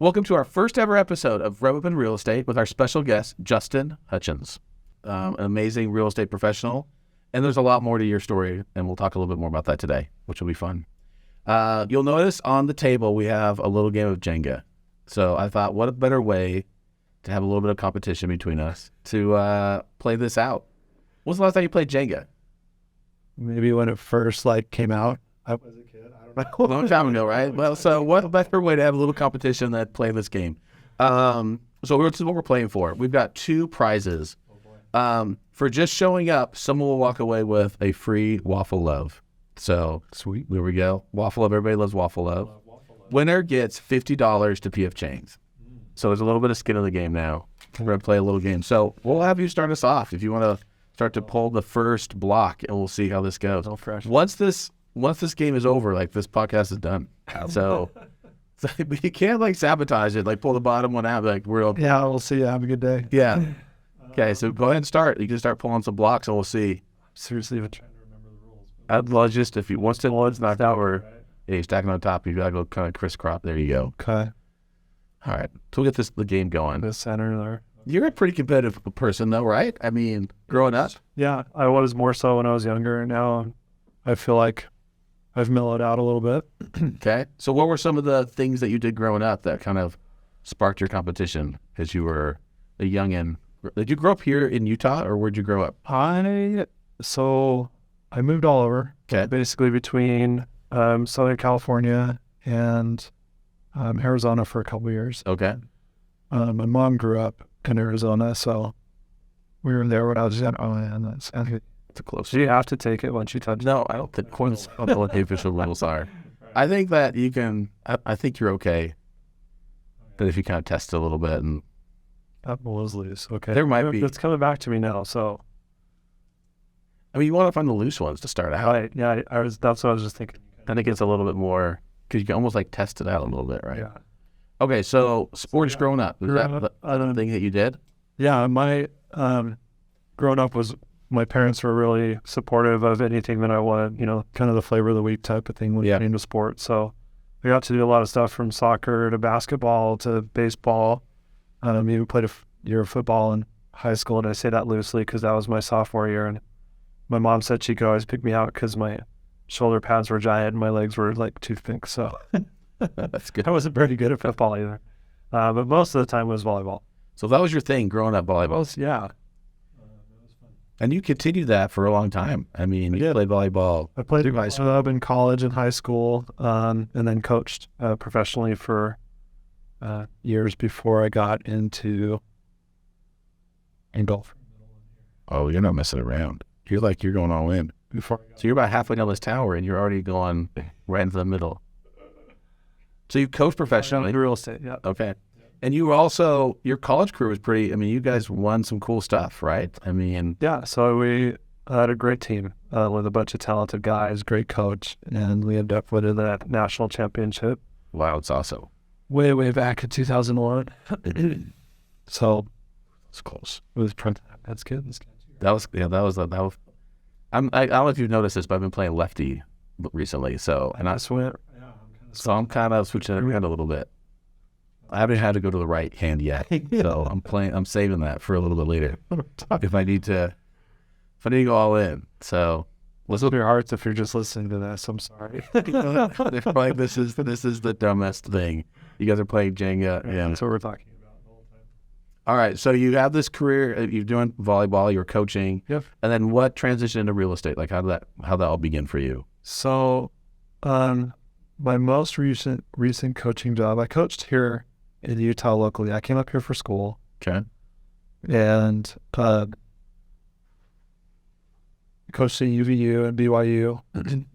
Welcome to our first ever episode of Rev Up in Real Estate with our special guest, Justin Hutchins, an amazing real estate professional. And there's a lot more to your story, and we'll talk a little bit more about that today, which will be fun. You'll notice on the table we have a little game of Jenga. So I thought, what a better way to have a little bit of competition between us to play this out. When was the last time you played Jenga? Maybe when it first came out. I was a kid. I don't know. A long time ago, right? Well, so what better way to have a little competition than play this game? So this is what we're playing for. We've got two prizes. For just showing up, someone will walk away with a free Waffle Love. So Sweet. there we go. Waffle Love. Everybody loves Waffle Love. Winner gets $50 to PF Chang's. So there's a little bit of skin in the game now. We're going to play a little game. So we'll have you start us off if you want to start to pull the first block, and we'll see how this goes. No pressure. Once this game is over, this podcast is done. So you can't sabotage it, pull the bottom one out, Yeah, we'll see you. Have a good day. yeah. Okay, so go ahead and start. You can start pulling some blocks, and we'll see. Seriously, even trying to remember the rules. I'd love just if you once one's knocked out, you're stacking on top. You gotta go kind of crisscross. There you go. Okay. All right, so we'll get the game going. The center there. You're a pretty competitive person, though, right? I mean, growing up. Yeah, I was more so when I was younger. Now I feel like I've mellowed out a little bit. Okay. So what were some of the things that you did growing up that kind of sparked your competition as you were a youngin'? Did you grow up here in Utah, or where'd you grow up? I moved all over. Okay. Basically between Southern California and Arizona for a couple of years. Okay. My mom grew up in Arizona, so we were there when I was young. Oh, man, that's It's close. So you have to take it once you touch. No, I don't think I don't know what the official rules are. I think that you can. I think you're okay. But if you kind of test it a little bit, and That was loose. Okay. There might be. It's coming back to me now. So. I mean, you want to find the loose ones to start out. Right. Yeah. That's what I was just thinking. Then it gets a little bit more because you can almost test it out a little bit, right? Yeah. Okay, so sports growing up, is that Growing the thing that you did? Yeah. My growing up my parents were really supportive of anything that I wanted. Kind of the flavor of the week type of thing when it came to sports. So I got to do a lot of stuff from soccer to basketball to baseball. Even played a year of football in high school, and I say that loosely because that was my sophomore year. And my mom said she could always pick me out because my shoulder pads were giant and my legs were like toothpicks. So That's good. I wasn't very good at football either. But most of the time it was volleyball. So that was your thing growing up, volleyball. Yeah. And you continued that for a long time. I mean, you played volleyball. I played club in college and high school, and then coached professionally for years before I got into golf. Oh, you're not messing around. You're going all in. So you're about halfway down this tower, and you're already going right into the middle. So you coach professionally. In real estate, yeah. Okay. And you were also, your college career was pretty, you guys won some cool stuff, right? Yeah, so we had a great team with a bunch of talented guys, great coach, and we ended up winning that national championship. Wow, it's awesome. Way, way back in 2001. So It's close. it was that's good. That was. I don't know if you've noticed this, but I've been playing lefty recently. So, I'm kind of switching it around a little bit. I haven't had to go to the right hand yet, so I'm saving that for a little bit later if I need to go all in. So listen to your hearts if you're just listening to this. I'm sorry. they're probably this is the dumbest thing. You guys are playing Jenga. Yeah, that's what we're talking about the whole time. All right, so you have this career. You're doing volleyball. You're coaching. Yep. And then what transitioned into real estate? How did that all begin for you? So, my most recent coaching job, I coached here in Utah locally. I came up here for school. Okay. And coached at UVU and BYU,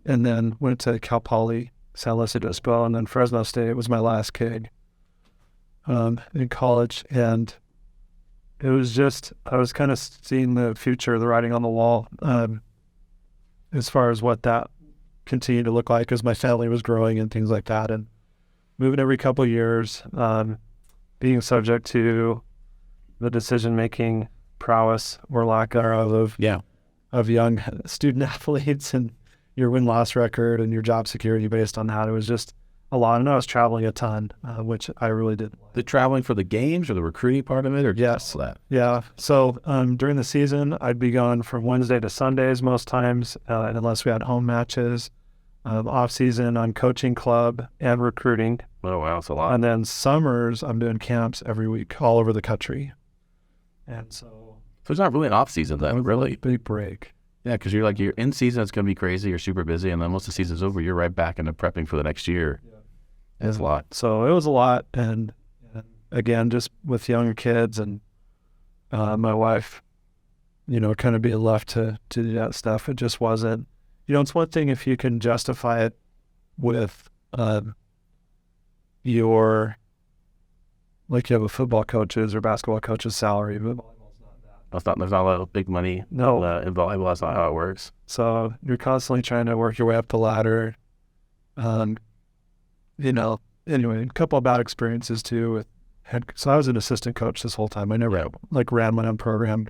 and then went to Cal Poly, San Luis Obispo, and then Fresno State was my last gig in college. And it was just, I was kind of seeing the future, the writing on the wall, as far as what that continued to look like as my family was growing and things like that. And moving every couple of years, being subject to the decision-making prowess or lack thereof of young student athletes and your win-loss record and your job security based on that. It was just a lot, and I was traveling a ton, which I really did. The traveling for the games or the recruiting part of it, or Yes. all that? Yeah. So during the season, I'd be gone from Wednesday to Sundays most times, unless we had home matches. Off season, I'm coaching club and recruiting. Oh wow, it's a lot. And then summers, I'm doing camps every week all over the country. And so it's not really an off season then, really. Big break. Yeah, because you're in season, it's going to be crazy. You're super busy, and then once the season's over, you're right back into prepping for the next year. Yeah. It's a lot. So it was a lot, and again, just with younger kids and my wife, kind of being left to do that stuff. It just wasn't. It's one thing if you can justify it with you have a football coach's or basketball coach's salary, but there's not a lot of big money. No. In volleyball, that's not how it works. So you're constantly trying to work your way up the ladder. Anyway, a couple of bad experiences too with so I was an assistant coach this whole time. I never ran my own program.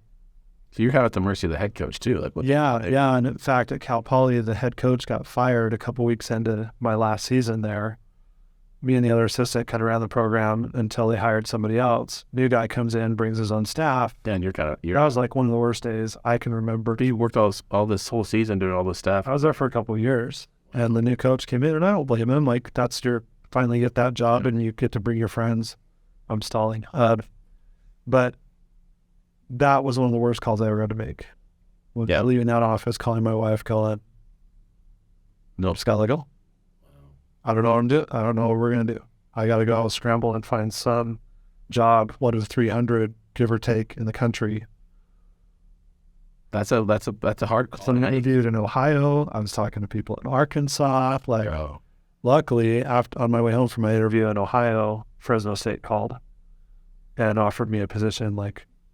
So you're kind of at the mercy of the head coach too. Yeah. And in fact, at Cal Poly, the head coach got fired a couple weeks into my last season there. Me and the other assistant kind of ran the program until they hired somebody else. New guy comes in, brings his own staff. Yeah, and that was like one of the worst days I can remember. You worked all this whole season doing all this stuff. I was there for a couple of years, and the new coach came in, and I don't blame him. Like, that's finally get that job, and you get to bring your friends. I'm stalling. But that was one of the worst calls I ever had to make. Leaving that office, calling my wife, nope. Just gotta let go. I don't know what I'm doing. I don't know what we're going to do. I got to go scramble and find some job, one of 300, give or take, in the country. That's a hard call. I interviewed in Ohio. I was talking to people in Arkansas. Luckily, on my way home from my interview in Ohio, Fresno State called and offered me a position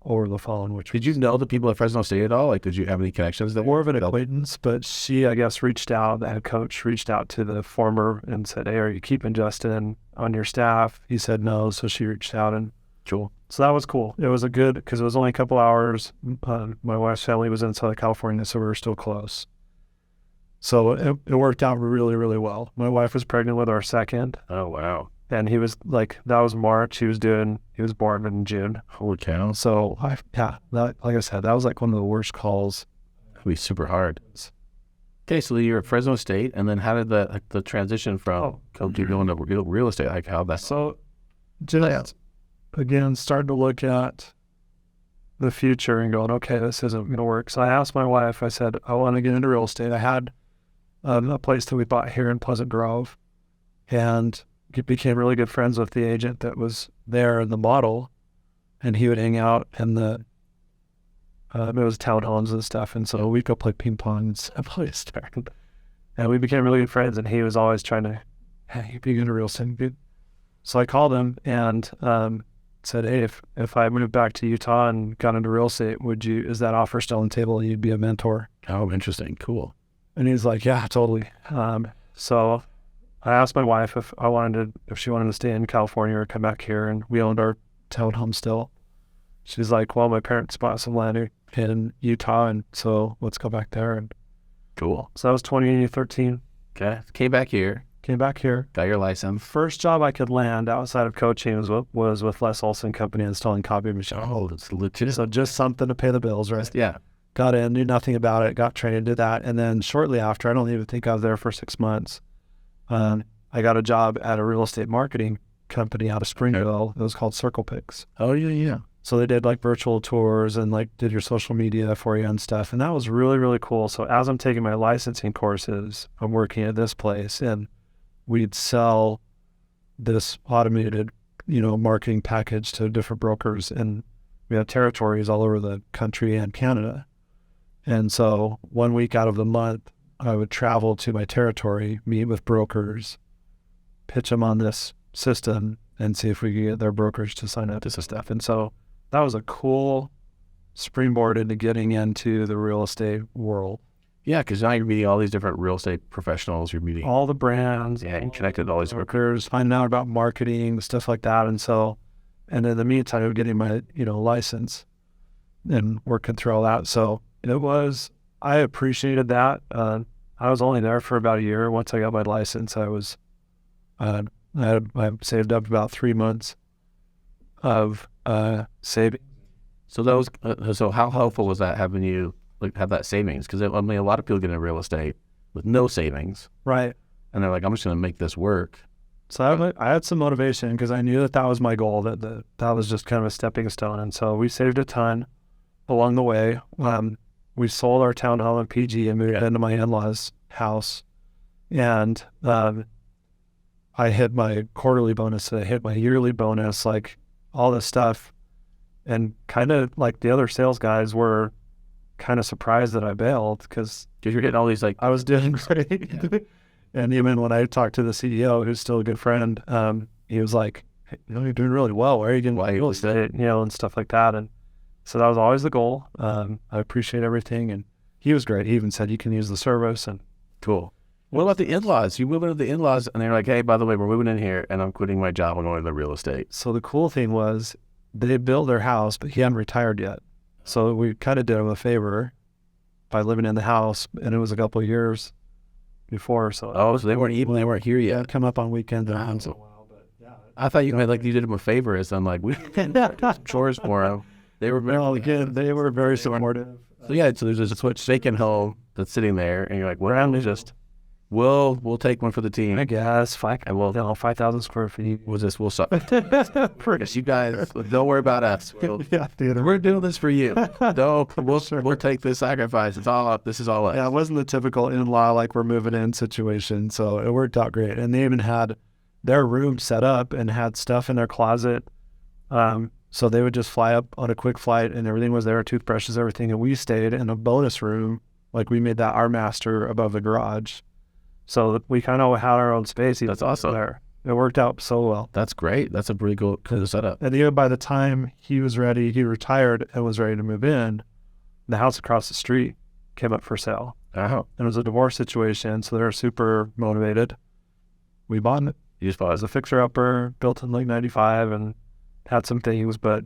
over the phone. Did you know the people at Fresno State at all? Did you have any connections? More of an acquaintance, but she, I guess, reached out. The head coach reached out to the former and said, "Hey, are you keeping Justin on your staff?" He said no, so she reached out, and cool. So that was cool. It was because it was only a couple hours. My wife's family was in Southern California, so we were still close. So it worked out really, really well. My wife was pregnant with our second. Oh, wow. And he was that was March. He was born in June. Holy cow. So like I said, that was one of the worst calls. It'd be super hard. Okay, so you're at Fresno State, and then how did the transition from going to real estate, how that's... So just, again, starting to look at the future and going, okay, this isn't going to work. So I asked my wife, I said, I want to get into real estate. I had a place that we bought here in Pleasant Grove, and became really good friends with the agent that was there in the model, and he would hang out in the it was townhomes and stuff, and so we'd go play ping pong and stuff. And we became really good friends, and he was always trying to, hey, you'd be good at real estate. So I called him and said, hey, if I moved back to Utah and got into real estate, is that offer still on the table? You'd be a mentor. Oh, interesting. Cool. And he's like, yeah, totally. So I asked my wife if she wanted to stay in California or come back here, and we owned our townhome still. She's like, well, my parents bought some land in Utah, and so let's go back there. And cool. So that was 2013. Okay. Came back here. Got your license. First job I could land outside of coaching was with Les Olson Company installing copy machines. Oh, that's legit. So just something to pay the bills, right? Yeah. Got in, knew nothing about it, got trained, did that. And then shortly after, I don't even think I was there for 6 months, I got a job at a real estate marketing company out of Springville. It was called Circle Picks. Oh, yeah. So they did virtual tours and did your social media for you and stuff. And that was really, really cool. So as I'm taking my licensing courses, I'm working at this place, and we'd sell this automated, marketing package to different brokers. And we have territories all over the country and Canada. And so 1 week out of the month, I would travel to my territory, meet with brokers, pitch them on this system, and see if we could get their brokers to sign up to some stuff. And so that was a cool springboard into getting into the real estate world. Yeah, because now you're meeting all these different real estate professionals. You're meeting all the brands. Yeah, and connected to all these brokers, finding out about marketing, stuff like that. And so, and in the meantime, of getting my, license and working through all that. So I appreciated that. I was only there for about a year. Once I got my license, I was I saved up about 3 months of saving. So that was so how helpful was that having you like have that savings? Because I mean, a lot of people get into real estate with no savings, Right. and they're like, I'm just going to make this work. So I had some motivation because I knew that was my goal, that was just kind of a stepping stone. And so we saved a ton along the way. We sold our townhome in PG and moved into my in-laws' house. And I hit my quarterly bonus, I hit my yearly bonus, like all this stuff. And kind of like the other sales guys were kind of surprised that I bailed because You're getting all these like, I was doing great. Yeah. And even when I talked to the CEO, who's still a good friend, he was like, hey, you're doing really well. Why are you getting real estate, and stuff like that. And so that was always the goal. I appreciate everything. And he was great. He even said, you can use the service. And cool. What about the in-laws? You move into the in-laws and they're like, hey, by the way, we're moving in here and I'm quitting my job and going to the real estate. so the cool thing was they built their house, but he hadn't retired yet. So we kind of did him a favor by living in the house. And it was a couple of years before. So Oh, so they weren't here yeah, yet. come up on weekends. Wow. once in a while, but yeah. I thought you meant like you did them a favor. As I'm like, we did chores for them. They were No, again, they were very supportive. So yeah, so there's this vacant home that's sitting there, and you're like, well, we'll take one for the team. I guess 5,000 square feet. We'll suck. You guys, don't worry about us. Yeah, theater. We're doing this for you. We'll take this sacrifice. It's all up. This is all us. Yeah, it wasn't the typical in-law like we're moving in situation, so it worked out great. And they even had their room set up and had stuff in their closet. So they would just fly up on a quick flight, and everything was there, toothbrushes, everything. And we stayed in a bonus room, like we made that our master above the garage. So we kind of had our own space. That's awesome. There. It worked out so well. That's great. That's a pretty cool setup. And even by the time he was ready, he retired and was ready to move in, the house across the street came up for sale. Oh, And it was a divorce situation, so they were super motivated. We bought it. you just It was paused. a fixer-upper, built in like 95, and had some things, but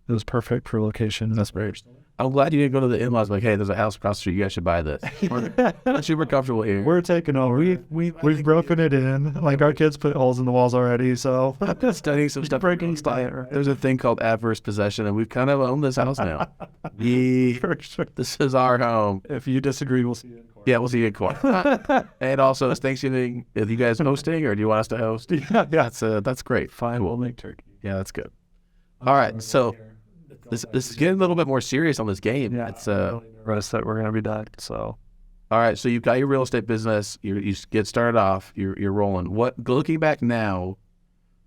it was perfect for location. That's great. I'm glad you didn't go to the in-laws like, hey, there's a house across the street. You guys should buy this. We're super comfortable here. We're taking over. We've broken it in. Like our kids put holes in the walls already, so studying some stuff. breaking style. Right? There's a thing called adverse possession, and we've kind of owned this house now. For sure. This is our home. If you disagree, we'll see you in court. Yeah, we'll see you in court. And also, is Thanksgiving, are you guys hosting, or do you want us to host? Yeah. That's great. Fine, we'll make turkey. Yeah, that's good. All right, so this is getting a little bit more serious on this game. Yeah, It's I'm really nervous that we're gonna be done. So all right. So you've got your real estate business. You get started off. You're rolling. Looking back now,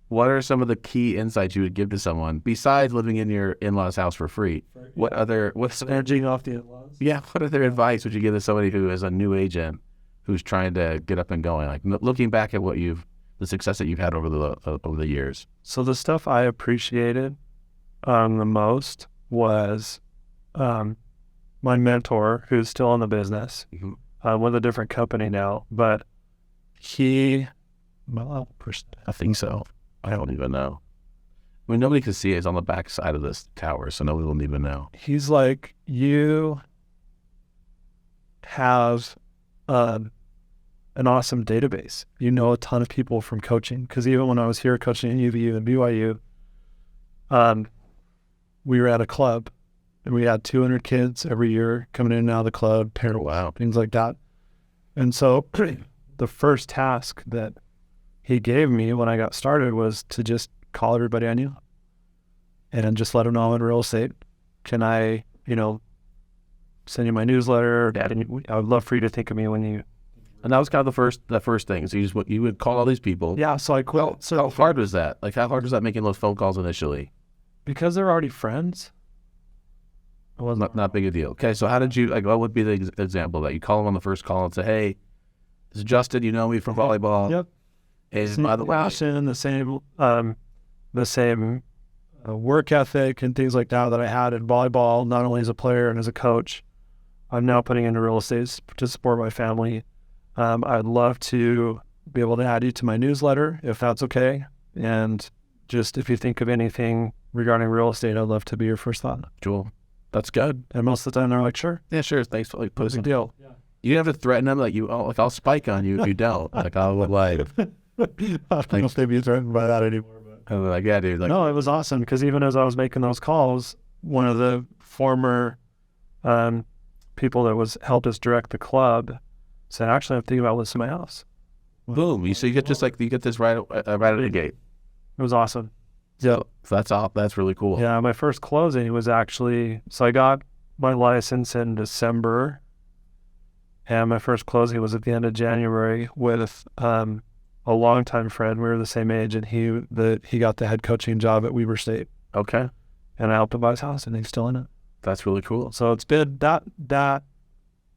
what are some of the key insights you would give to someone besides living in your in-laws' house for free? What's edging off the in-laws. yeah? What other advice would you give to somebody who is a new agent who's trying to get up and going? Like looking back at the success that you've had over the years. So the stuff I appreciated the most was my mentor, who's still in the business, with a different company now, but I'll push that. I think so. I don't even know. I mean, nobody can see it. It's on the back side of this tower, so nobody will even know. He's like, you have an awesome database. You know a ton of people from coaching, because even when I was here coaching at UVU and BYU, we were at a club, and we had 200 kids every year coming in and out of the club, Wow. things like that. And so the first task that he gave me when I got started was to just call everybody I knew and just let them know I'm in real estate. Can I, send you my newsletter? I would love for you to think of me when you... And that was kind of the first thing. So you would call all these people. Yeah, so I quit. How hard was that? Like, how hard was that making those phone calls initially? Because they're already friends. It wasn't Not big a deal. Okay, so how did you, like, what would be the example of that? You call them on the first call and say, hey, this is Justin, you know me from volleyball. Yep. And by the way, passion, the same work ethic and things like that I had in volleyball, not only as a player and as a coach. I'm now putting into real estate to support my family. I'd love to be able to add you to my newsletter if that's okay. And just if you think of anything regarding real estate, I'd love to be your first thought. Jewel, that's good. And most of the time they're like, sure. Yeah, sure. Thanks for Big deal. Yeah. You have to threaten them like I'll spike on you if you don't. Like I would like. don't know if they'd be threatened by that anymore. But And they're like, yeah, dude. Like, no, it was awesome because even as I was making those calls, one of the former people that helped us direct the club said, actually, I'm thinking about listing my house. boom. So you get just like, you get this right out of the gate. It was awesome. So that's all. That's really cool. Yeah, my first closing was actually, so I got my license in December, and my first closing was at the end of January with a longtime friend. We were the same age, and he got the head coaching job at Weber State. Okay. And I helped him buy his house, and he's still in it. That's really cool. So it's been that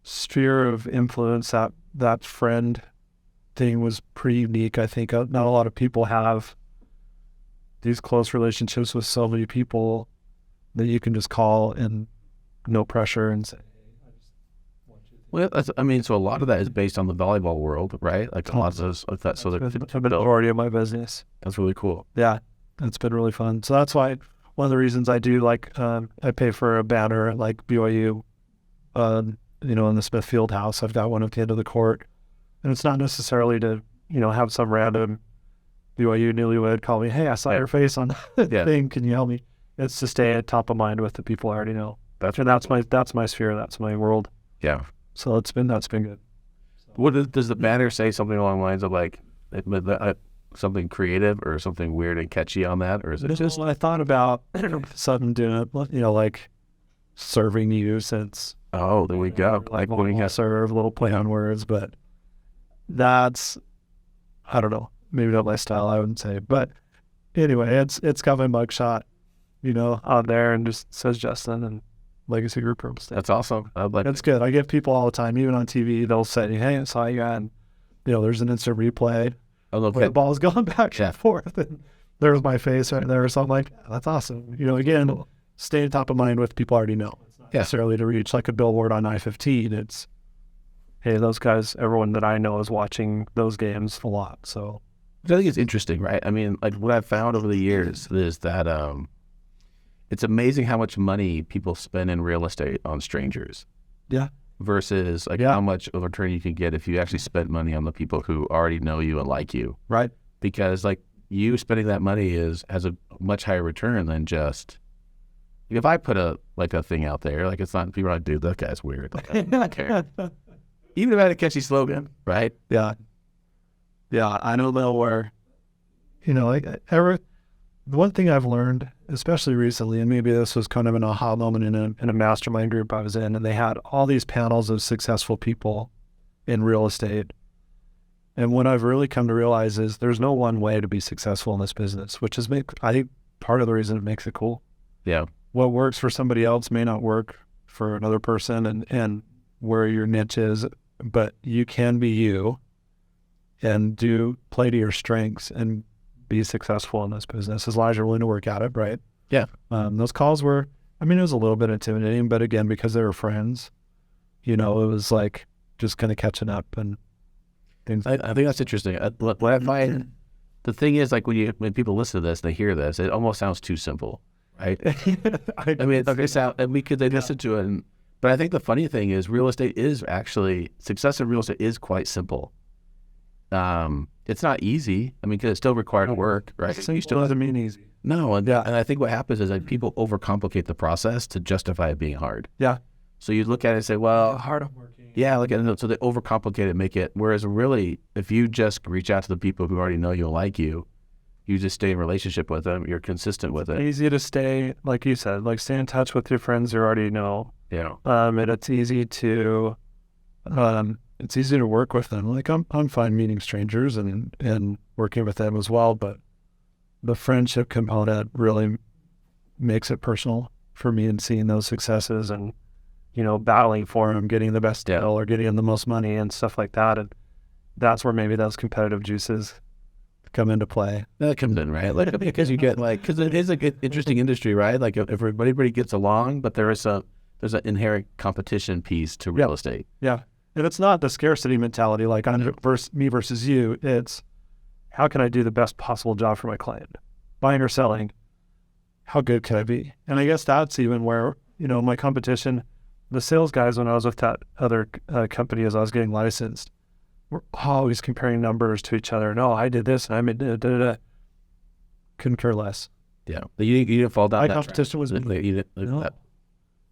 sphere of influence, that friend thing was pretty unique. I think not a lot of people have these close relationships with so many people that you can just call and no pressure and say, hey, I just want you to. Well, so a lot of that is based on the volleyball world, right? Like a lot of those, like that. So The majority of my business. that's really cool. Yeah, it's been really fun. So that's why one of the reasons I do I pay for a banner at like BYU, in the Smith Field House. I've got one at the end of the court, and it's not necessarily to have some random BYU newlywed call me, hey, I saw your face on that thing. Can you help me? It's to stay at top of mind with the people I already know. That's my sphere. That's my world. Yeah. So that's been good. What does the banner say? Something along the lines of like something creative or something weird and catchy on that, or is it just? I thought about something doing like serving you since. Oh, there we go. Like when you serve, a little play on words, but that's, I don't know, maybe not my style, I wouldn't say. But anyway, it's got my mugshot, on there, and just says Justin and Legacy Group Real Estate. That's awesome. That's good. I get people all the time, even on TV, they'll say, hey, I saw you on, there's an instant replay. where the ball's going back and forth, and there's my face right there. So I'm like, that's awesome. Again, staying top of mind with people I already know. It's not necessarily to reach like a billboard on I-15. It's, hey, those guys, everyone that I know is watching those games a lot. So I think it's interesting, right? I mean, like what I've found over the years is that it's amazing how much money people spend in real estate on strangers. Yeah. Versus how much of a return you can get if you actually spend money on the people who already know you and like you. Right. Because like you spending that money has a much higher return than just, if I put a thing out there, like it's not, people are like, dude, that guy's weird. Like, I don't care. Even if I had a catchy slogan, right? Yeah. Yeah, I don't know where, the one thing I've learned, especially recently, and maybe this was kind of an aha moment in a mastermind group I was in, and they had all these panels of successful people in real estate. And what I've really come to realize is there's no one way to be successful in this business, which is, I think, part of the reason it makes it cool. Yeah. What works for somebody else may not work for another person, and where your niche is, but you can be you and play to your strengths and be successful in this business as long as you're willing to work at it, right? Yeah. Those calls were, it was a little bit intimidating, but again, because they were friends, it was like just kind of catching up and things. I think that's interesting. What I find, the thing is, like when people listen to this, they hear this, it almost sounds too simple, right? They listen to it, but I think the funny thing is success in real estate is quite simple. It's not easy. Because it still requires work, right? So you still doesn't mean easy. No, and I think what happens is that people overcomplicate the process to justify it being hard. Yeah. So you look at it and say, well, hard I'm working. Yeah, so they overcomplicate it, make it. Whereas really, if you just reach out to the people who already know you and like you, you just stay in relationship with them. You're consistent with it. It's easy to stay, like you said, stay in touch with your friends you already know. Yeah. And it's easy to. It's easy to work with them. I'm fine meeting strangers and working with them as well, but the friendship component really makes it personal for me, and seeing those successes and, battling for them, getting the best deal or getting the most money and stuff like that. And that's where maybe those competitive juices come into play. That comes in, right? Because you get because it is a good, interesting industry, right? Like if everybody gets along, but there's an inherent competition piece to real estate. Yeah. And it's not the scarcity mentality, like me versus you. It's how can I do the best possible job for my client? Buying or selling, how good can I be? And I guess that's even where, my competition, the sales guys, when I was with that other company as I was getting licensed, we're always comparing numbers to each other. No, I did this and I made da. Couldn't care less. Yeah. But you didn't fall down My that competition was track. You didn't, no. that.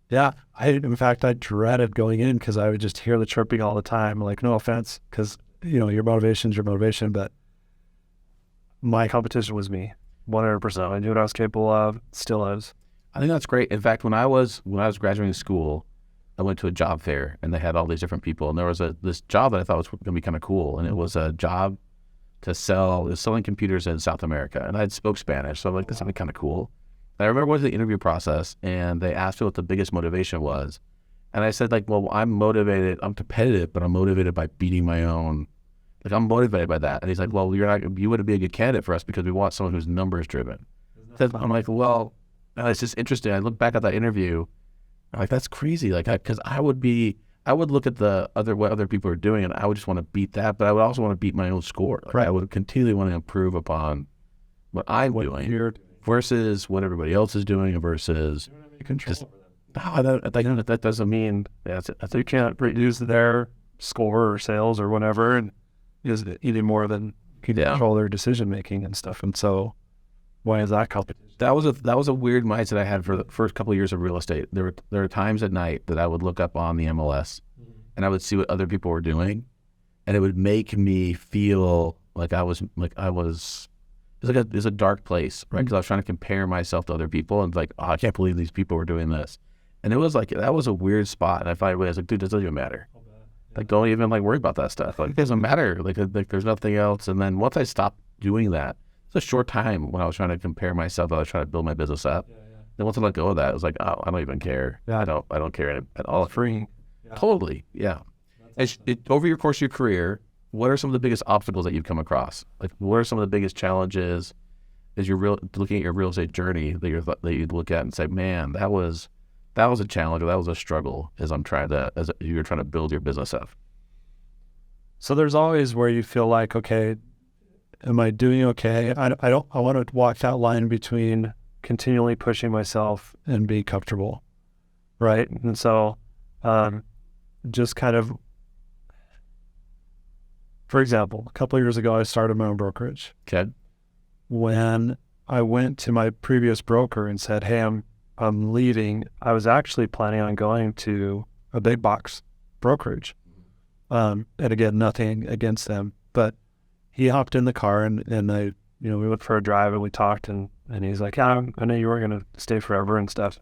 Yeah, in fact, I dreaded going in because I would just hear the chirping all the time. Like, no offense, because, your motivation's your motivation, but my competition was me, 100%. I knew what I was capable of, still is. I think that's great. In fact, when I was graduating school, I went to a job fair, and they had all these different people, and there was this job that I thought was going to be kind of cool, and it was a job to selling computers in South America, and I spoke Spanish, so I'm like, this would be kind of cool. And I remember going to the interview process, and they asked me what the biggest motivation was, and I said, like, well, I'm competitive, but I'm motivated by beating my own. Like, I'm motivated by that. And he's like, well, you wouldn't be a good candidate for us because we want someone who's numbers driven. I'm like, well, it's just interesting. I look back at that interview, I'm like, that's crazy. Like, because I would look at what other people are doing, and I would just want to beat that, but I would also want to beat my own score. Like, right. I would continually want to improve upon what I'm doing versus what everybody else is doing versus. That doesn't mean you can't reduce their score or sales or whatever, and is any more than control their decision making and stuff. And so, why is that competition? That was a weird mindset I had for the first couple of years of real estate. There were times at night that I would look up on the MLS, and I would see what other people were doing, and it would make me feel like it's a dark place, right? Because I was trying to compare myself to other people, and like, I can't believe these people were doing this. And it was like, that was a weird spot. And I finally realized, like, dude, this doesn't even matter. Like, don't even worry about that stuff. Like, it doesn't matter. Like there's nothing else. And then once I stopped doing that, it's a short time when I was trying to compare myself. I was trying to build my business up. Then once I let go of that, it was like, oh, I don't even care. I don't care at all. Freeing. Totally. Yeah. Over your course of your career, what are some of the biggest obstacles that you've come across? Like, what are some of the biggest challenges as you're looking at your real estate journey that you look at and say, man, that was a challenge, or that was a struggle as you're trying to build your business up? So there's always where you feel like, okay, am I doing okay? I want to walk that line between continually pushing myself and being comfortable, right? And so, just kind of, for example, a couple of years ago, I started my own brokerage. Okay. When I went to my previous broker and said, hey, I'm leaving, I was actually planning on going to a big box brokerage. And again, nothing against them, but he hopped in the car and I, we went for a drive and we talked and he's like, yeah, I know you were going to stay forever and stuff.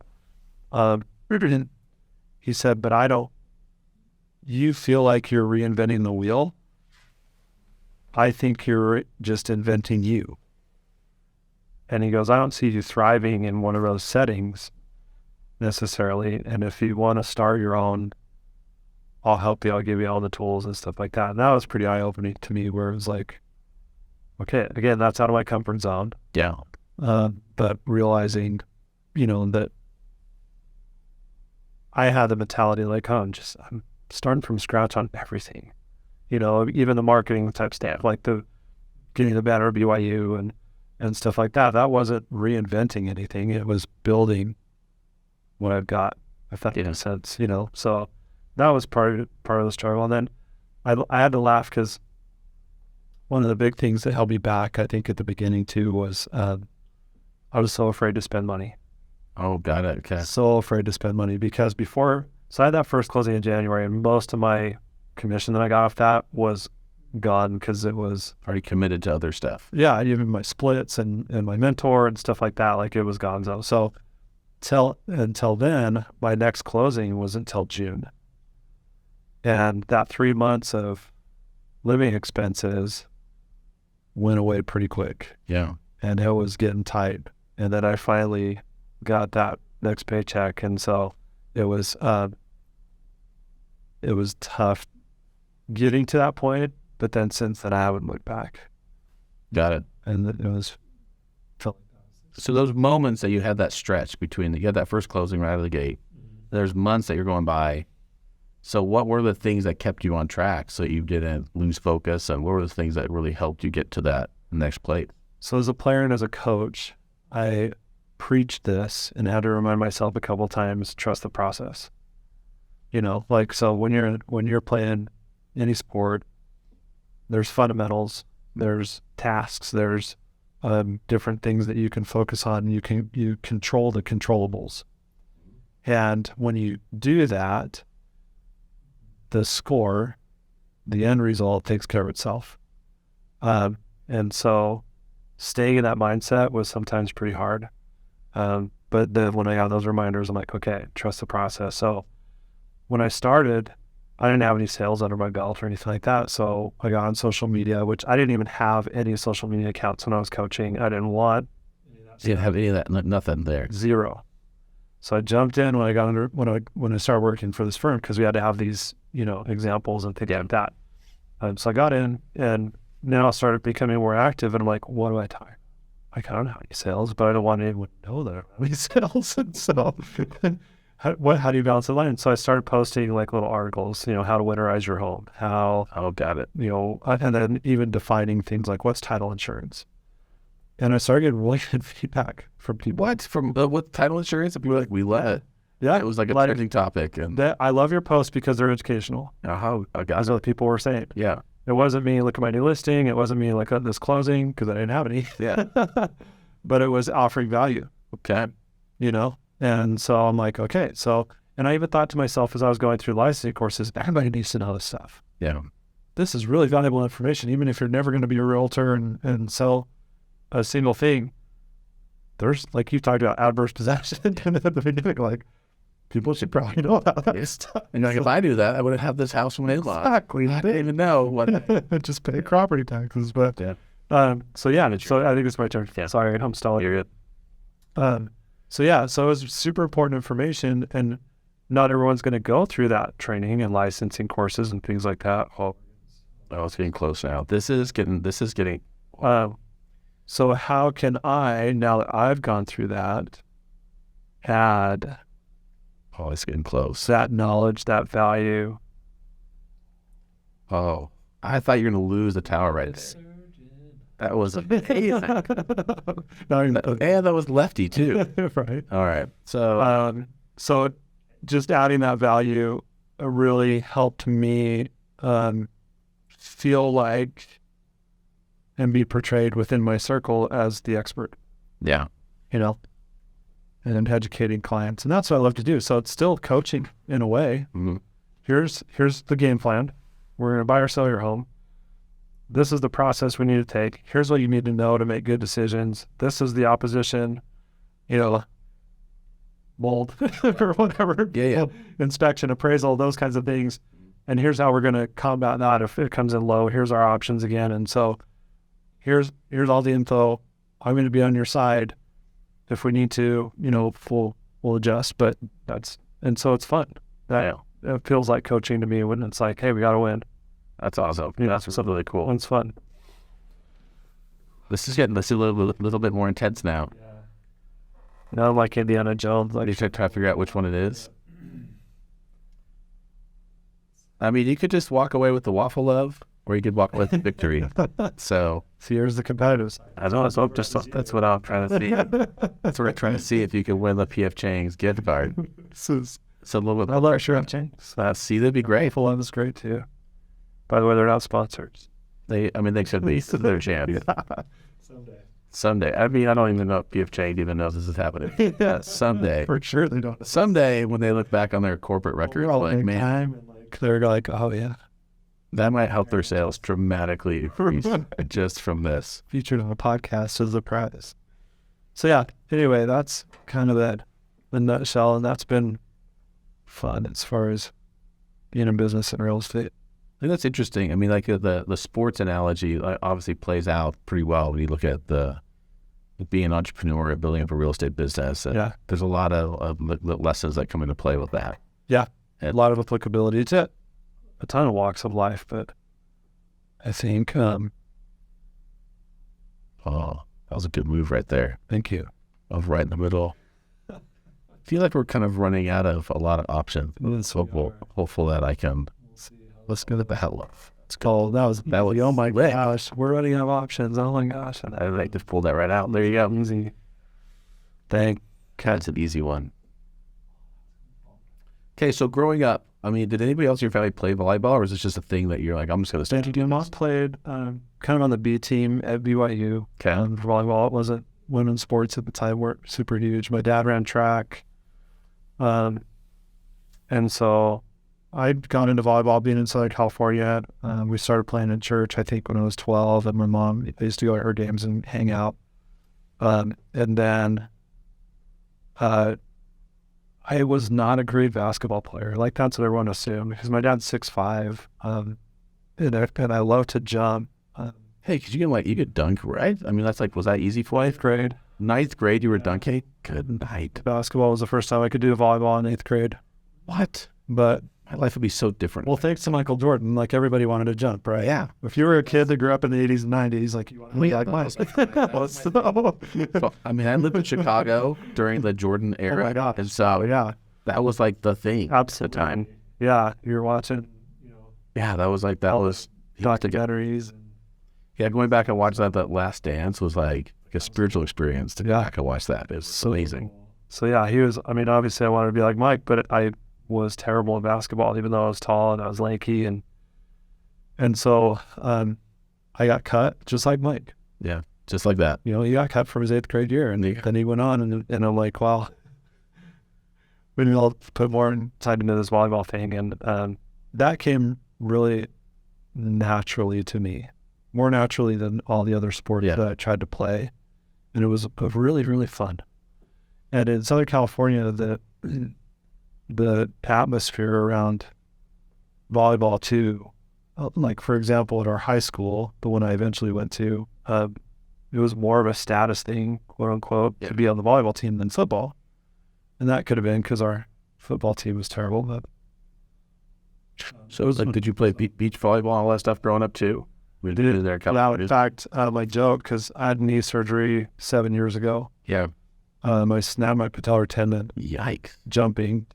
He said, but you feel like you're reinventing the wheel. I think you're just inventing you. And he goes, I don't see you thriving in one of those settings necessarily. And if you want to start your own, I'll help you. I'll give you all the tools and stuff like that. And that was pretty eye-opening to me, where it was like, okay, again, that's out of my comfort zone. Yeah. But realizing, that I had the mentality like, I'm starting from scratch on everything. Even the marketing type stuff, like getting the banner BYU and stuff like that. That wasn't reinventing anything. It was building what I've got, if that makes sense, So that was part of the struggle. And then I had to laugh because one of the big things that held me back, I think, at the beginning too, was I was so afraid to spend money. Oh, got it. Okay. So afraid to spend money because so I had that first closing in January, and most of my commission that I got off that was gone because it was already committed to other stuff. Yeah, even my splits and my mentor and stuff like that, like it was gonzo. So until then, my next closing was until June. And that 3 months of living expenses went away pretty quick. Yeah. And it was getting tight. And then I finally got that next paycheck. And so it was tough getting to that point, but then since then I haven't looked back. Got it. And it was so those moments that you had that stretch between you had that first closing right out of the gate, there's months that you're going by. So what were the things that kept you on track so you didn't lose focus, and what were the things that really helped you get to that next plate? So as a player and as a coach, I preached this and had to remind myself a couple of times, trust the process. So when you're playing any sport, there's fundamentals, there's tasks, there's different things that you can focus on. You control the controllables. And when you do that, the score, the end result takes care of itself. And so staying in that mindset was sometimes pretty hard. But then when I got those reminders, I'm like, okay, trust the process. So when I started, I didn't have any sales under my belt or anything like that. So I got on social media, which I didn't even have any social media accounts when I was coaching. I didn't want. You didn't have any of that, nothing there. Zero. So I jumped in when I got under, when I started working for this firm, because we had to have these, examples and things like that. So I got in, and now I started becoming more active, and I'm like, what do I talk? I don't have any sales, but I don't want anyone to know that I don't have any sales. And so how do you balance the line? So I started posting like little articles, how to winterize your home, got it, and then even defining things like what's title insurance. And I started getting really good feedback from people. What? From with title insurance? And people were like, we let it. Yeah. It was like a trending topic. And I love your posts because they're educational. That's what people were saying. Yeah. It wasn't me, look at my new listing. It wasn't me, like this closing, because I didn't have any. Yeah. But it was offering value. Okay. And so I'm like, okay. So, and I even thought to myself as I was going through licensing courses, everybody needs to know this stuff. Yeah. This is really valuable information, even if you're never going to be a realtor and sell a single thing. There's, like you talked about, adverse possession at the beginning, like, people should probably know about that stuff. And if I knew that, I wouldn't have this house from in-law. Exactly. I didn't even know what. Just pay property taxes. But Yeah. So I think it's my turn. Yeah. Sorry, I'm stalling. You're good. So it was super important information, and not everyone's going to go through that training and licensing courses and things like that. Oh, it's getting close now. This is getting. So how can I, now that I've gone through that, add it's getting close. that knowledge, that value? Oh, I thought you were going to lose the tower right there. That was amazing. And that was lefty too. Right. All right. So, so just adding that value really helped me feel like and be portrayed within my circle as the expert. Yeah. And educating clients. And that's what I love to do. So it's still coaching in a way. Mm-hmm. Here's the game plan. We're going to buy or sell your home. This is the process we need to take. Here's what you need to know to make good decisions. This is the opposition, mold or whatever. Yeah. Inspection, appraisal, those kinds of things. And here's how we're going to combat that if it comes in low. Here's our options again. And so here's all the info. I'm going to be on your side. If we need to, we'll adjust. But so it's fun. It feels like coaching to me when it's like, hey, we got to win. That's awesome. That's really cool. It's fun. This is getting a little bit more intense now. Yeah. Now I'm like Indiana Jones. You should try to figure out which one it is. I mean, you could just walk away with the waffle love, or you could walk away with victory. So here's the competitive side. I know. That's what I'm trying to see. That's what we're trying to see if you can win the P.F. Chang's gift card. So a little bit. I love Chef Chang's. See, that'd be great. Waffle love is great too. By the way, they're not sponsors. They should be. This is their chance. Someday. I mean, I don't even know if P.F. Chang even knows this is happening. Yeah, someday. For sure they don't. Someday when they look back on their corporate record, they're like, oh yeah. That might help their sales dramatically increase just from this. Featured on a podcast as a prize. So yeah, anyway, that's kind of that in a nutshell, and that's been fun as far as being in business and real estate. I think that's interesting. I mean, like the sports analogy obviously plays out pretty well when you look at being an entrepreneur and building up a real estate business. And there's a lot of lessons that come into play with that. Yeah, a lot of applicability to a ton of walks of life, but I think that was a good move right there. Thank you. Of right in the middle. I feel like we're kind of running out of a lot of options. It's hopeful that I can. Let's go to the love. It's called, that was oh my gosh, we're running out of options. Oh my gosh. I like to pull that right out. There you go. Easy. That's an easy one. Okay, so growing up, I mean, did anybody else in your family play volleyball, or was this just a thing that you're like, I'm just going to stay doing Mom this? played kind of on the B team at BYU. Okay. Volleyball, it wasn't women's sports at the time weren't super huge. My dad ran track. And so I'd gone into volleyball being in Southern California. We started playing in church, I think, when I was 12. And my mom, I used to go to her games and hang out. And then I was not a great basketball player. Like, that's what everyone assumed, because my dad's 6'5", and I love to jump. Hey, could you get you could dunk, right? I mean, that's like, was that easy for you? 8th grade. 9th grade, you were dunking? Good night. Basketball was the first time I could do volleyball in 8th grade. What? But, My life would be so different. well, thanks to Michael Jordan, like, everybody wanted to jump, right? Yeah. If you were a kid that grew up in the 80s and 90s, like, you wanted to be like Mike. So, I mean, I lived in Chicago during the Jordan era. Oh my gosh. And so Yeah, that was like the thing absolutely. at the time. Yeah, you're watching, Yeah, that was like, that was, documentaries. yeah, going back and watching that Last Dance was like a spiritual experience to go back and watch that. It was amazing. So yeah, he was, I mean, obviously I wanted to be like Mike, but I was terrible at basketball, even though I was tall and I was lanky. And so I got cut just like Mike. Yeah, just like that. He got cut from his 8th grade year, and then he went on, and I'm like, wow, we need to put more time into this volleyball thing. And that came really naturally to me, more naturally than all the other sports that I tried to play. And it was really, really fun. And in Southern California, the atmosphere around volleyball too, like, for example, at our high school, the one I eventually went to, it was more of a status thing, quote unquote, to be on the volleyball team than football. And that could have been because our football team was terrible. But so it was like, did you play beach volleyball and all that stuff growing up too? We did there. Now, in fact, my joke, because I had knee surgery 7 years ago. Yeah. I snapped my patellar tendon. Yikes. Jumping.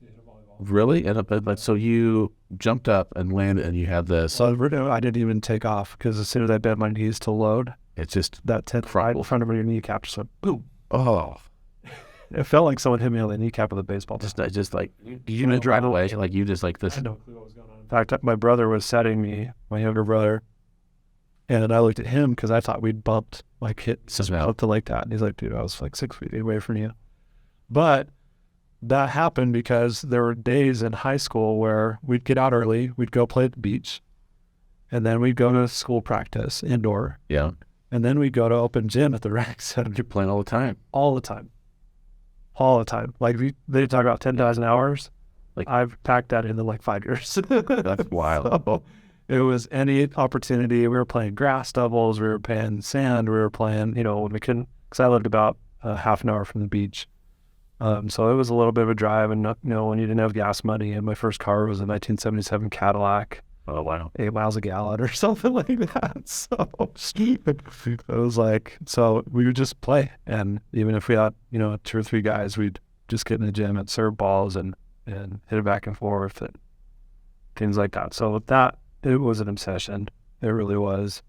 Really? And so you jumped up and landed, and you had this. So I didn't even take off, because as soon as I bent my knees to load, It's just that tendon right in front of your kneecap just went boom. oh, It felt like someone hit me on the kneecap with a baseball bat. just like you didn't drive away. Like you just like this. I had no clue what was going on. In fact, my brother was setting me, my younger brother, and I looked at him because I thought we'd bumped, like hit something like that. And he's like, dude, I was like 6 feet away from you. But that happened because there were days in high school where we'd get out early, we'd go play at the beach, and then we'd go to school practice indoor. Yeah. And then we'd go to open gym at the rec center. You're playing all the time. All the time. All the time. Like, they talk about 10,000 hours. Like, I've packed that into like 5 years. That's wild. So it was any opportunity. We were playing grass doubles. We were playing sand. We were playing, when we couldn't, because I lived about half an hour from the beach. So it was a little bit of a drive, and when you didn't have gas money, and my first car was a 1977 Cadillac. Oh, wow. 8 miles a gallon or something like that. So it was like, so we would just play. And even if we had, 2 or 3 guys, we'd just get in the gym and serve balls and hit it back and forth and things like that. So that, it was an obsession. It really was.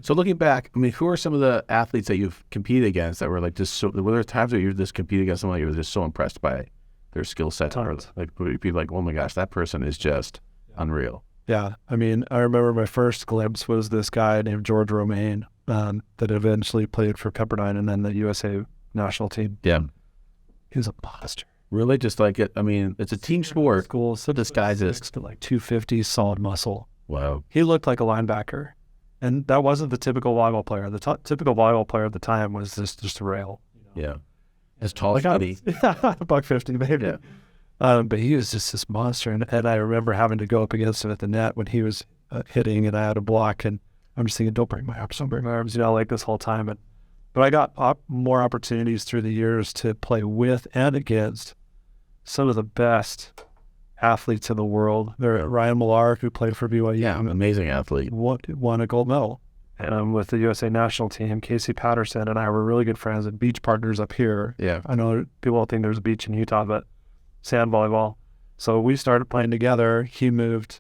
So looking back, I mean, who are some of the athletes that you've competed against that were like just so, were there times where you just competed against someone you were just so impressed by their skill set? Or like, you'd be like, oh my gosh, that person is just unreal. Yeah. I mean, I remember my first glimpse was this guy named George Romaine that eventually played for Pepperdine and then the USA national team. Yeah. He was a monster. Really? Just like it, I mean, it's a team sport. School, so this guy's just like 250 solid muscle. Wow. He looked like a linebacker. And that wasn't the typical volleyball player. The typical volleyball player at the time was just a rail. Yeah. As tall as me. $150 maybe. Yeah. But he was just this monster. And I remember having to go up against him at the net when he was hitting, and I had a block. And I'm just thinking, don't break my arms, like this whole time. But I got more opportunities through the years to play with and against some of the best athletes in the world. There, Ryan Millar, who played for BYU. Yeah, amazing athlete. Won a gold medal. And I'm with the USA national team. Casey Patterson and I were really good friends and beach partners up here. Yeah. I know people don't think there's a beach in Utah, but sand volleyball. So we started playing together. He moved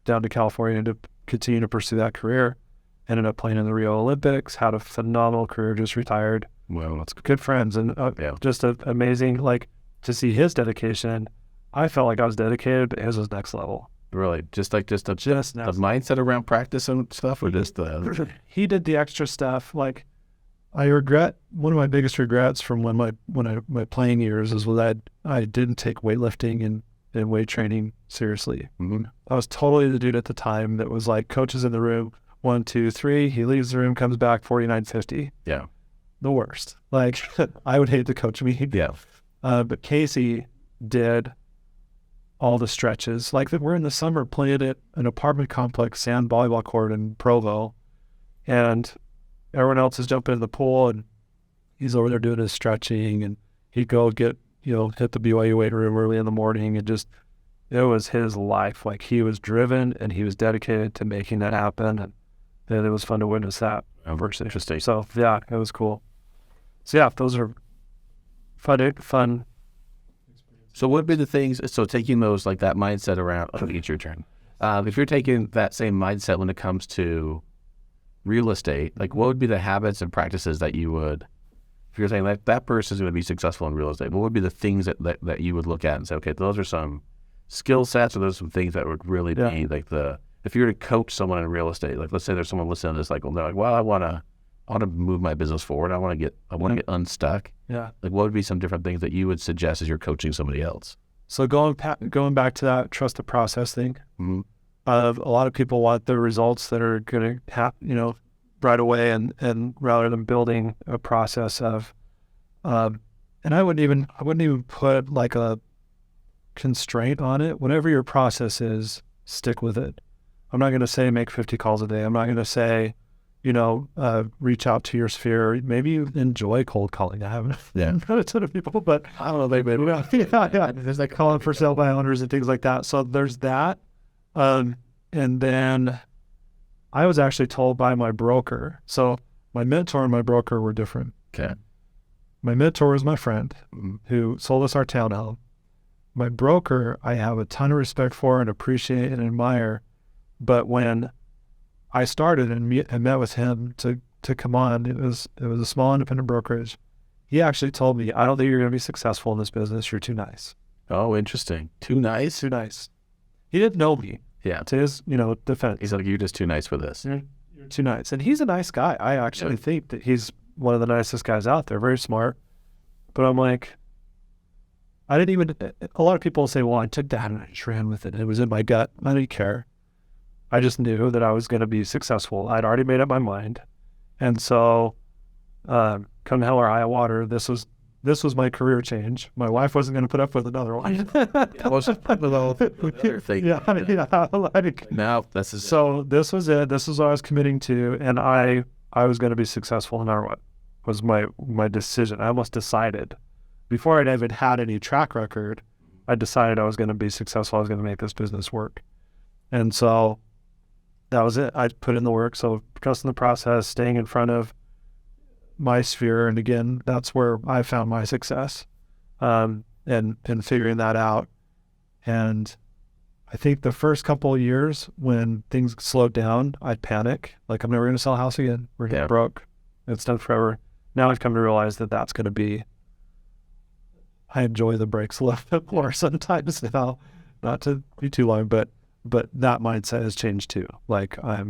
down to California to continue to pursue that career. Ended up playing in the Rio Olympics, had a phenomenal career, just retired. Well, that's good friends. And just amazing, like, to see his dedication I felt like I was dedicated, but his was next level. Really, just the Just the next. mindset around practice and stuff, or just the He did the extra stuff. Like, I regret, one of my biggest regrets from my playing years is that I didn't take weightlifting and weight training seriously. I was totally the dude at the time that was like, coaches in the room, 1, 2, 3. He leaves the room, comes back, 49.50. yeah, The worst. Like, I would hate to coach me. yeah, But Casey did all the stretches. Like, we're in the summer playing at an apartment complex sand volleyball court in Provo, and everyone else is jumping in the pool, and he's over there doing his stretching, and he'd go get, hit the BYU weight room early in the morning, and just, it was his life. Like, he was driven and he was dedicated to making that happen, and it was fun to witness that. interesting. So yeah, it was cool. So yeah, those are fun. So what would be the things? So taking those, like that mindset around. Oh, it's your turn. If you're taking that same mindset when it comes to real estate, like what would be the habits and practices that you would, if you're saying that person is going to be successful in real estate, what would be the things that you would look at and say, okay, those are some skill sets, or those are some things that would really be like if you were to coach someone in real estate, like let's say there's someone listening to this, like, well, they're like, well, I want to move my business forward. I want to get unstuck. Yeah. Like what would be some different things that you would suggest as you're coaching somebody else? So going back to that trust the process thing, a lot of people want the results that are going to happen, right away, and rather than building a process of, and I wouldn't even put like a constraint on it. Whatever your process is, stick with it. I'm not going to say make 50 calls a day. I'm not going to say, reach out to your sphere. Maybe you enjoy cold calling. I haven't met a ton of people, but I don't know. Maybe yeah. There's like calling for sale by owners and things like that. So there's that. And then I was actually told by my broker. So my mentor and my broker were different. Okay. My mentor was my friend who sold us our townhome. My broker, I have a ton of respect for and appreciate and admire. But when I started and met with him to come on, it was a small independent brokerage. He actually told me, I don't think you're going to be successful in this business. You're too nice. Oh, interesting. Too nice? Too nice. He didn't know me. Yeah. To his, defense. He's like, you're just too nice for this. You're too nice. And he's a nice guy. I actually think that he's one of the nicest guys out there. Very smart. But I'm like, a lot of people say, well, I took that and I just ran with it. It was in my gut. I didn't care. I just knew that I was going to be successful. I'd already made up my mind. And so, come hell or high water, this was my career change. My wife wasn't going to put up with another one. No, this is so this was it. This is what I was committing to, and I was going to be successful no matter what. Was my decision. I almost decided before I'd even had any track record. I decided I was going to be successful. I was going to make this business work, and so that was it. I put in the work. So trusting the process, staying in front of my sphere, and again, that's where I found my success, and figuring that out. And I think the first couple of years when things slowed down, I'd panic. Like, I'm never going to sell a house again. We're getting broke. It's done forever. Now I've come to realize that that's going to be, I enjoy the breaks a little bit more sometimes now, not to be too long, but that mindset has changed too. Like, I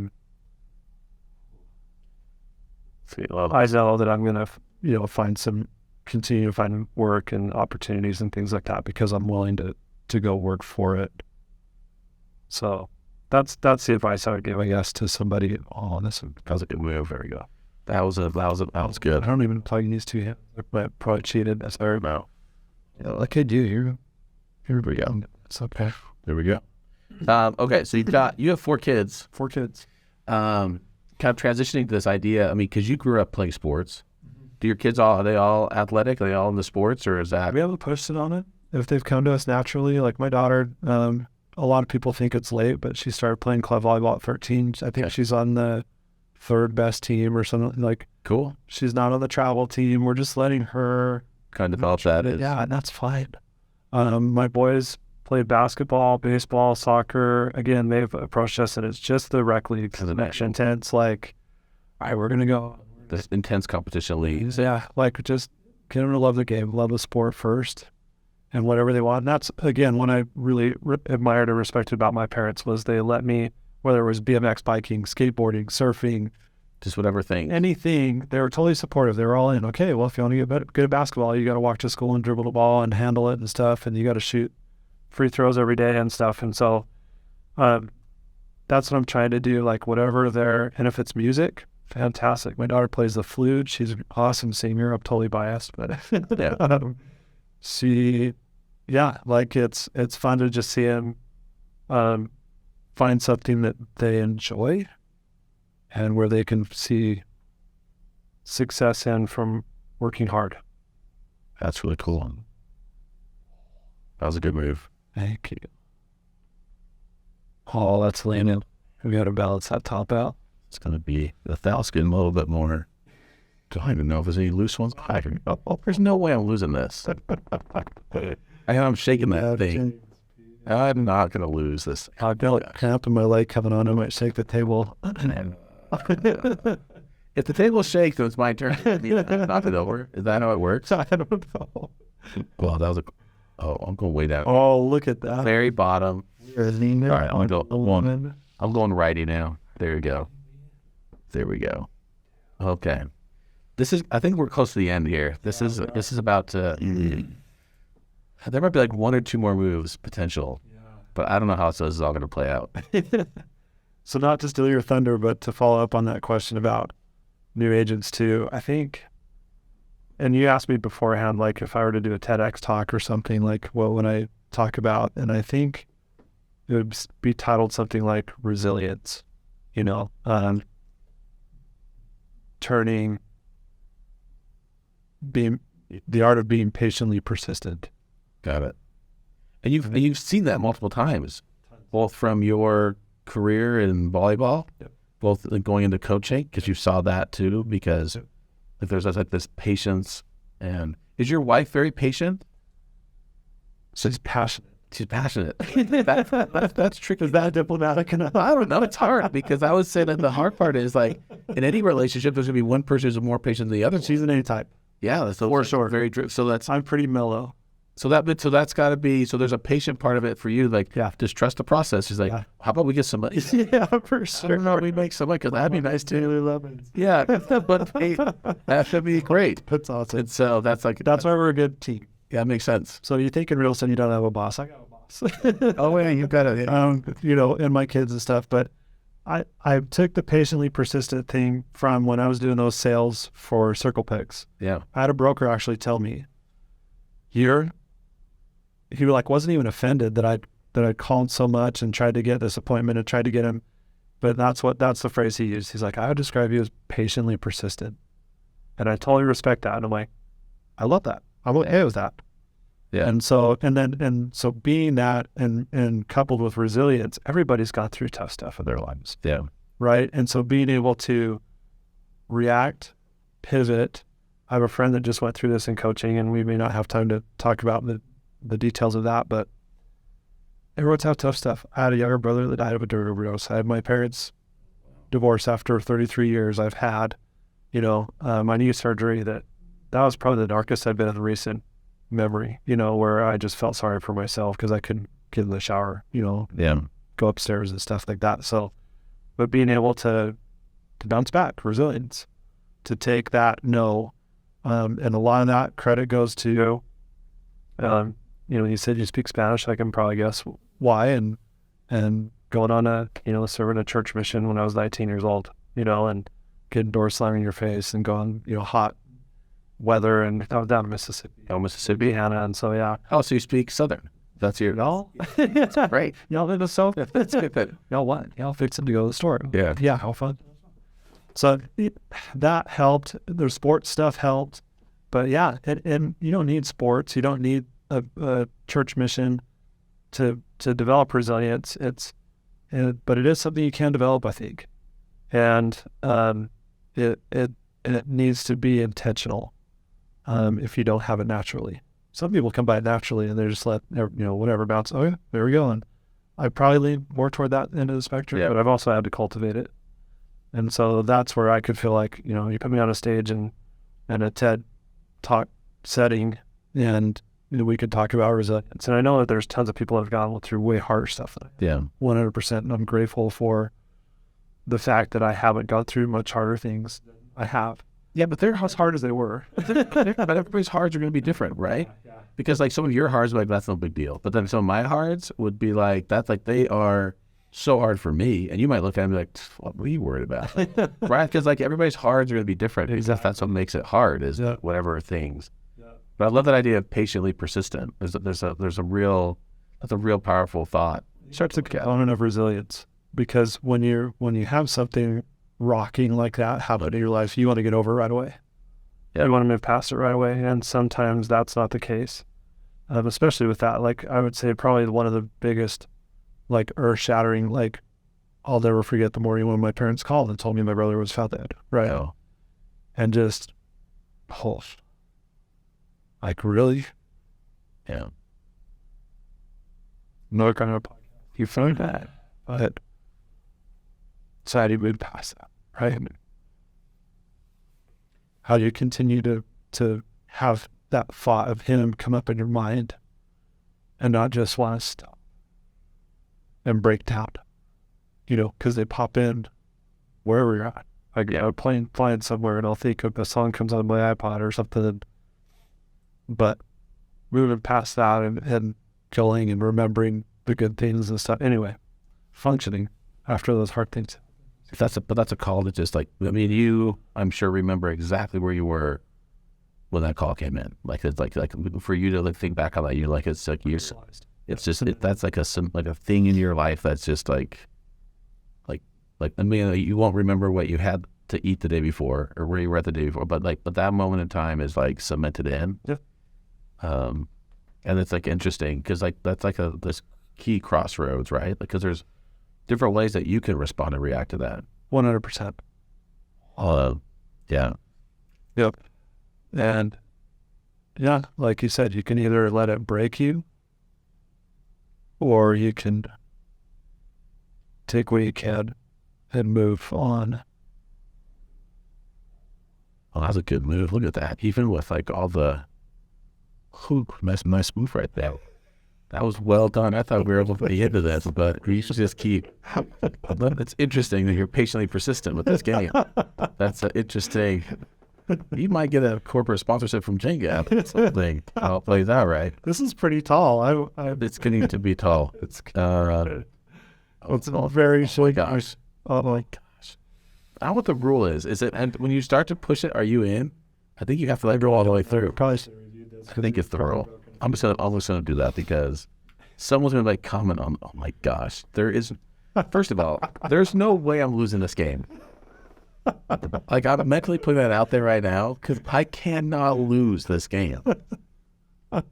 know that I'm going to, continue to find work and opportunities and things like that because I'm willing to go work for it. So that's the advice I would give, I guess, to somebody on this. That was a good move. There we go. That was good. I don't even plug these two hands. I probably cheated. That's all right. No. Yeah, like I do. Here we go. It's okay. There we go. Okay, so you have 4 kids. 4 kids. Kind of transitioning to this idea. I mean, because you grew up playing sports. Do your kids are they all athletic? Are they all in the sports, or is that? We haven't posted on it. If they've come to us naturally, like my daughter, a lot of people think it's late, but she started playing club volleyball at 13. I think she's on the 3rd best team or something. Like, cool. She's not on the travel team. We're just letting her kind of develop that. Yeah, and that's fine. My boys played basketball, baseball, soccer. Again, they've approached us, and it's just the rec leagues. Intense, like, all right, we're going to go. This intense competition leagues. Yeah, like, just get them to love the game, love the sport first. and whatever they want. And that's, again, what I really admired and respected about my parents was they let me, whether it was BMX biking, skateboarding, surfing, Just whatever thing. anything, they were totally supportive. They were all in. Okay, well, if you want to get good at basketball, you got to walk to school and dribble the ball and handle it and stuff, and you got to shoot free throws every day and stuff. And so that's what I'm trying to do, like whatever there. And if it's music, fantastic. My daughter plays the flute. She's an awesome singer. I'm totally biased, but like it's fun to just see them find something that they enjoy and where they can see success in from working hard. That's really cool. That was a good move. Thank you. Oh, that's leaning. We got to balance that top out. It's going to be the Falcon a little bit more. I don't even know if there's any loose ones. There's no way I'm losing this. I'm shaking that thing. I'm not going to lose this. I feel like cramp in my leg coming on. I might shake the table. If the table shakes, then it's my turn. Knock it over. Is that how it works? I don't know. Well, that was I'm going way down. Oh, look at that. Very bottom. All right, I'm going righty now. There you go. There we go. Okay. I think we're close to the end here. This is about to, there might be like one or two more moves potential, but I don't know how this is all going to play out. So not to steal your thunder, but to follow up on that question about new agents too, I think, and you asked me beforehand, like if I were to do a TEDx talk or something, like what would I talk about? And I think it would be titled something like resilience, being the art of being patiently persistent. Got it. And you've seen that multiple times, both from your career in volleyball, both going into coaching, because you saw that too, because if there's like this patience. And is your wife very patient? She's passionate. She's passionate. That's tricky. Is that diplomatic enough? I don't know. It's hard because I would say that the hard part is like in any relationship, there's going to be one person who's more patient than the other. She's an A-type. Yeah, that's for sure. Very true. So I'm pretty mellow. So that's got to be. So there's a patient part of it for you. Like, just trust the process. She's like, how about we get some money? Yeah, for sure. I don't know. We make some money because that'd be nice too. Taylor Lemons. Yeah, but hey, that should be great. That's awesome. And so that's why we're a good team. Yeah, that makes sense. So you think in real estate you don't have a boss? I got a boss. Oh yeah, you've got it. And my kids and stuff. But I took the patiently persistent thing from when I was doing those sales for Circle Picks. Yeah, I had a broker actually tell me, he wasn't even offended that I'd called so much and tried to get this appointment and tried to get him, but that's the phrase he used. He's like, I would describe you as patiently persistent, and I totally respect that. And I'm like, I love that. I'm okay with that. Yeah. And so being that and coupled with resilience, everybody's gone through tough stuff in their lives. Yeah. Right. And so being able to react, pivot. I have a friend that just went through this in coaching, and we may not have time to talk about the details of that, but everyone's had tough stuff. I had a younger brother that died of a drug overdose. I had my parents divorce after 33 years. I've had, my knee surgery that was probably the darkest I've been in recent memory, where I just felt sorry for myself because I couldn't get in the shower, go upstairs and stuff like that. So, but being able to bounce back, resilience, to take that no, and a lot of that credit goes to, you said you speak Spanish. I can probably guess why, and going on serving a church mission when I was 19 years old, and getting doors slammed in your face and going, hot weather, and I was down in Mississippi. Oh, Mississippi. Hannah, and so yeah. Oh, so you speak Southern. That's your... No. That's great. Y'all in the South? That's good. Y'all what? Y'all fixing to go to the store. Yeah. Yeah, how fun. So that helped. The sports stuff helped. But yeah, and you don't need sports. You don't need a church mission to develop resilience. But it is something you can develop, I think. And it needs to be intentional if you don't have it naturally. Some people come by it naturally and they just let, whatever bounce. Oh, yeah, there we go. And I probably lean more toward that end of the spectrum, but I've also had to cultivate it. And so that's where I could feel like, you put me on a stage and a TED talk setting, and we could talk about resilience. And I know that there's tons of people that have gone through way harder stuff than I have. Yeah. 100%. And I'm grateful for the fact that I haven't gone through much harder things than I have. Yeah, but they're As hard as they were. but everybody's hards are going to be different, right? Yeah. Because like some of your hards, like that's no big deal. But then some of my hards would be like that's like they are so hard for me, and you might look at them and be like, "What are you worried about?" Right? Because like everybody's hards are going to be different. Exactly. That's what makes it hard is whatever things. Yeah. But I love that idea of patiently persistent. There's a real powerful thought. You start to component of resilience because when you have something rocking like that happen in your life, you want to get over it right away. Yeah, you want to move past it right away, and sometimes that's not the case. Especially with that, like I would say, probably one of the biggest, like earth-shattering, like I'll never forget the morning when my parents called and told me my brother was found dead. Right, and just, like really, yeah. Another kind of podcast. You found that, but so how do you move past that, right? How do you continue to have that thought of him come up in your mind and not just want to stop and break down, because they pop in wherever you're at. Like, flying somewhere and I'll think of a song comes on my iPod or something, but moving past that and going and remembering the good things and stuff. Anyway, functioning after those hard things. But that's a call that just like, I mean, you, I'm sure, remember exactly where you were when that call came in. Like, it's like for you to like think back on that, you're like, it's like, that's like a thing in your life that's just like, I mean, you won't remember what you had to eat the day before or where you were at the day before, but that moment in time is like cemented in. Yeah. And it's like interesting because like, that's like this key crossroads, right? Because there's different ways that you can respond and react to that. 100%. Yeah. Yep. And yeah, like you said, you can either let it break you or you can take what you can and move on. Oh, that's a good move. Look at that. Even with like all the nice move right there. That was well done. I thought we were able to get into this, but you should just keep. It's interesting that you're patiently persistent with this game. That's interesting. You might get a corporate sponsorship from Jenga. Something. How it plays out, right? This is pretty tall. It's getting to be tall. It's very. Oh my gosh. Oh my gosh. I don't know what the rule is. Is it? And when you start to push it, are you in? I think you have to go all the way through. Probably should have reviewed this. I think it's the rule. I'm just gonna do that because someone's gonna like comment on. Oh my gosh, first of all, there's no way I'm losing this game. Like I'm mentally putting that out there right now because I cannot lose this game. And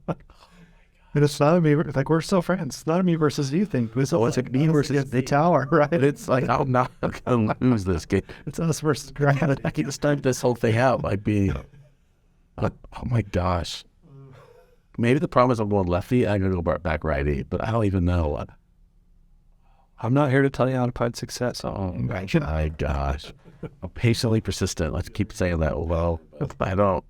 it's not a me. Like we're still friends. It's not a me versus you thing. It's like me versus the tower, right? It's like I'm not gonna lose this game. It's us versus gravity. I can start this whole thing out by being. Oh my gosh. Maybe the problem is I'm going lefty. I'm going to go back righty, but I don't even know. I'm not here to tell you how to find success. Oh my gosh. I'm patiently persistent. Let's keep saying that. Well, I don't.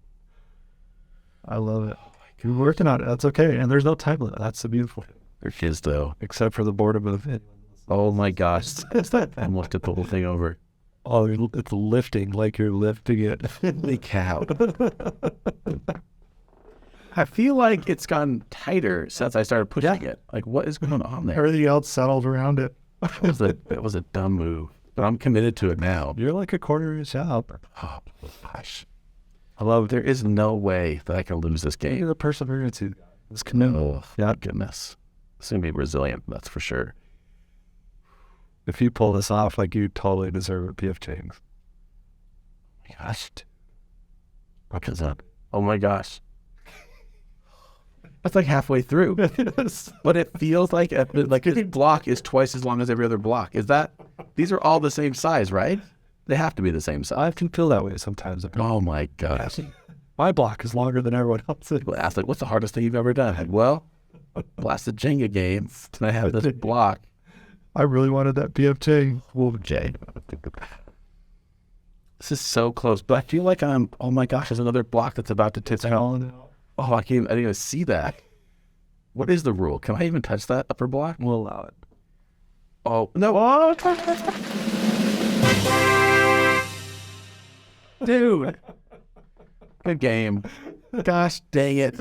I love it. You're working on it. That's okay. And there's no time limit. That's the beautiful thing. There is, though. Except for the boredom of it. Oh my gosh. I almost took the whole thing over. Oh, it's lifting like you're lifting it. Holy cow. I feel like it's gotten tighter since I started pushing it. Like, what is going on there? Everything else settled around it. It was a dumb move, but I'm committed to it now. You're like a quarter inch out. Oh, gosh. I love it. There is no way that I can lose this game. You're the perseverance. This canoe. Oh, yeah, goodness. It's going to be resilient, that's for sure. If you pull this off, like you totally deserve a PF James. Oh my gosh. What is that? Oh my gosh. That's like halfway through. But it feels like this block is twice as long as every other block. These are all the same size, right? They have to be the same size. I can feel that way sometimes. Oh my gosh. My block is longer than everyone else's. I was like, what's the hardest thing you've ever done? Well, blasted Jenga game, and I have this block. I really wanted that BFJ. Whoa, Jay. This is so close, but I feel like oh my gosh, there's another block that's about to tip out. Oh, I didn't even see that. What is the rule? Can I even touch that upper block? We'll allow it. Oh, no. Dude. Good game. Gosh dang it.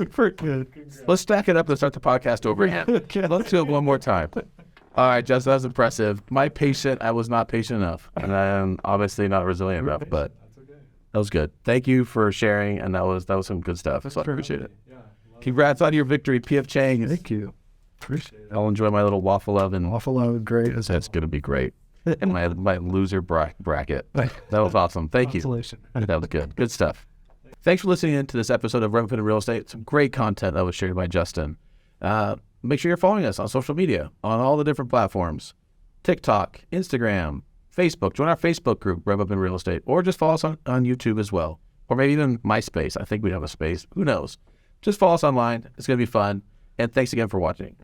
Let's stack it up and start the podcast over again. Let's do it one more time. All right, Justin, that was impressive. I was not patient enough. And I'm obviously not resilient enough, but that was good. Thank you for sharing, and that was some good stuff. So I appreciate it. Congrats on your victory, P.F. Chang. Thank you. Appreciate it. I'll enjoy my little waffle oven. Waffle oven, great. That's going to be great. And my loser bracket. That was awesome. Thank you. That was good. Good stuff. Thanks for listening in to this episode of Representative Real Estate. Some great content that was shared by Justin. Make sure you're following us on social media, on all the different platforms. TikTok, Instagram, Facebook. Join our Facebook group, Rev Up in Real Estate, or just follow us on YouTube as well. Or maybe even MySpace. I think we have a space. Who knows? Just follow us online. It's going to be fun. And thanks again for watching.